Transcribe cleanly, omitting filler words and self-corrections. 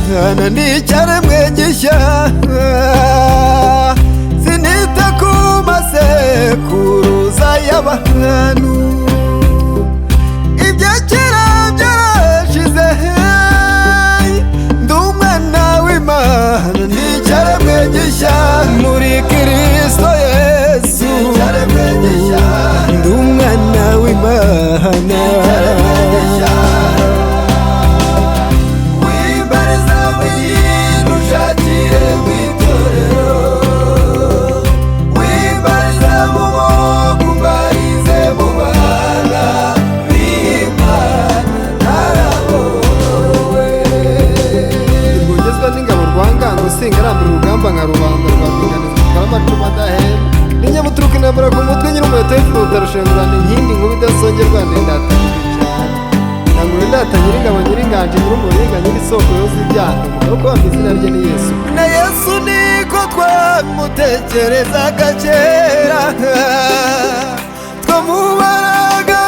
Imana ni icyaremwe gishya, sinita ku masekuruza y'abantu, ibya kera byarashize, ndi umwana w'Imana, ni icyaremwe gishya muri Kristo Yesu, ndi umwana w'Imana. Singarambira urugamba nka rubanda rwa Rwinganiza rutwara amacumu adahera, n'inyamuturuka intambara ku mutwe nyir'umuheto w'ifuruta rushengurana inkindi nkuru idasongerwa n'indatanyiri cyane, nangura indata nyir'ingabo nyir'inganje nyir'umuringa nyir'isoko yoza ibyaha, umugabo ko wampa izina rye ni Yesu, na Yesu niko twamutekerezaga kera, twamubaraga